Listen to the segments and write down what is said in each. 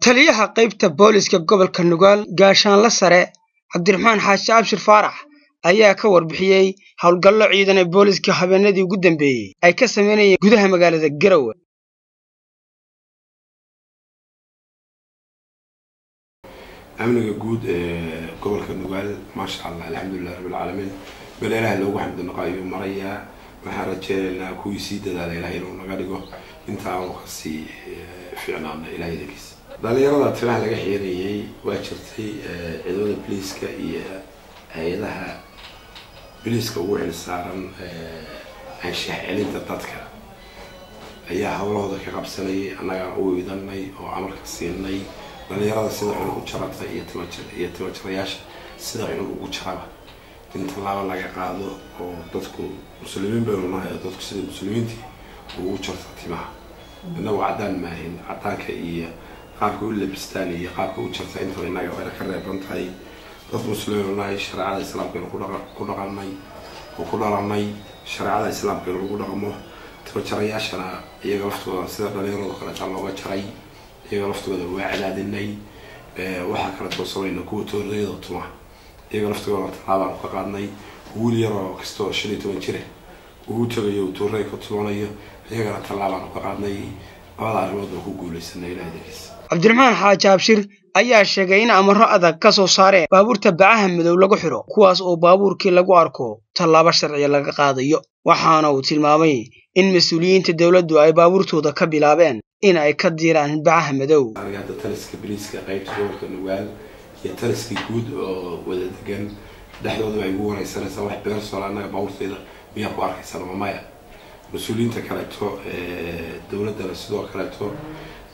taliyaha qaybta booliska gobolka Nugaal gaashaanle sare Cabdiraxmaan Xaaji Abshir Faarax ayaa ka warbixiyay hawlgallo ciidan ee booliska habeenadii ugu dambeeyay ay ka sameeyeen gudaha magaalada Garowe. amniga guud ee gobolka Nugaal ma sha Allah alxamdulillah rabbil alamin baleelaha loogu xamdinaqaayo maraya waxaan rajaynaynaa kuwii sii dadaalay Ilaahay inuu naga dhigo inta aan kasi fiicnaana Ilaahay degiis dhalinyarada timaha laga xiriiriyay waa jirtay ciidamada booliska iyo hay'adaha booliska ugu xilsaaran anshax celinta dadka ayaa hawlahooda ka qabsanayay anaga u idanay oo amarka siinay dhalinyarada sida ay ugu jarata iyo tawajirayaasha sida ay ugu jaraba inta laga qaado oo dadku muslimiin bay unahay dadku sida muslimiintii ugu jarta timaha inuu cadaan maahin cadaanka iyo qaabka u labistaan iyo qaabka u jarta inta inaga way ka reeban tahay dad muslimiin unahay shariicada islaamka ku dhaqanay oo ku dhalanay shariicada islaamka lagu dhaqmo tawajirayaashana iyaga laftooda sida dhalinyarada kale looga jaray iyaga laftooda waa cadaadinay waxa kala toosanayna kuwa toorayda tuma iyaga laftooda talaabaan ka qaadnay wiil yar oo kasto 15 jir uu tagayo tooray ka tumanayo iyaga talaabaan ka qaadnay labada arrimood oo ku guuleysanay Ilaahay. Cabdiraxmaan Xaaji Abshir ayaa sheegay in amarro adag ka soo saareen baabuurta bacaha madow lagu xiro kuwaas oo baabuurkii lagu arko talaabo sharci laga qaadayo waxaana uu tilmaamay in mas'uuliyiinta dawladdu ay baabuurtooda ka bilaabeen in ay ka diiraan bacaha madow. Argada taliska booliska qaybta gobolka Nugaal iyo taliska guud oo wada degan dhaxdooda ay ugu wareysanaysaa wax beersoola anaga baabuurteeda miyaa ku arkaysan maya mas'uuliyiinta kale dawladda sidoo kale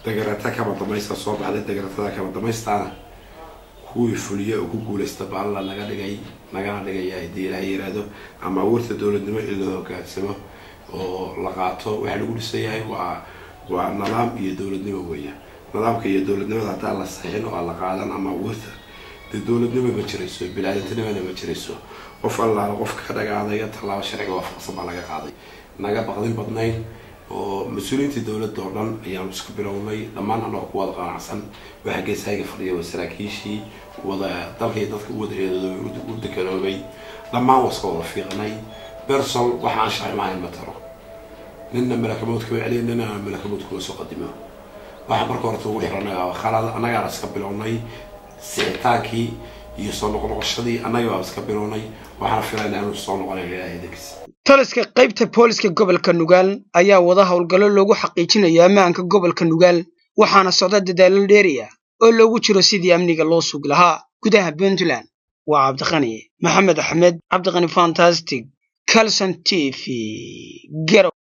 degarata kama damaysta soo baxday degaratada kama damaystaana kuwii fuliye oo ku guuleysta baalla naga dhigay hadii Ilaahay yiraahdo ama warta dawladnimo ilaa hogaansamo oo la qaato waxa lagu dhisayahay waa nidaam iyo dawladnimo weeyaa nidaamka iyo dawladnimada hadda la saxiin oo la qaadan ama warta dawladnimo ma jirayso bilaadantinimo ma jirayso qof Allah qof ka dhagaadaya talaabo sharci waafaqsan baa laga qaaday naga baqdin badnayn oo mas'uuliyiinta dawladda oo dhan ayaa isku bilownay dhammaan anoo ku wada qanacsan waxa geesayga fadhiyo wasaakiishii wada dalkay dadka wada eedo u dekanoobay dhammaan waska wada fiiqnay bersol waxaan shaqeynaa ma taro ninna malakamood ka wacay ninna malakamood ku soo qadimo waxa marka hore ugu xiranay khalad anaga iska bilownay sicitaanki iyo soo noqoshadii anaga iska bilownay waxaan filaynaa inuu soo noqonayo Ilaahay degiis. taliska qaybta booliska gobolka Nugaal ayaa wada hawlgallo loogu xaqiijinayo ammaanka gobolka Nugaal waxaana socda dadaalo dheeriya oo loogu jiro sidii amniga loo sugi lahaa gudaha Puntland. waa Cabdiqani Maxamed Axmed Cabdiqani Fantastic Kalson TV Garowe.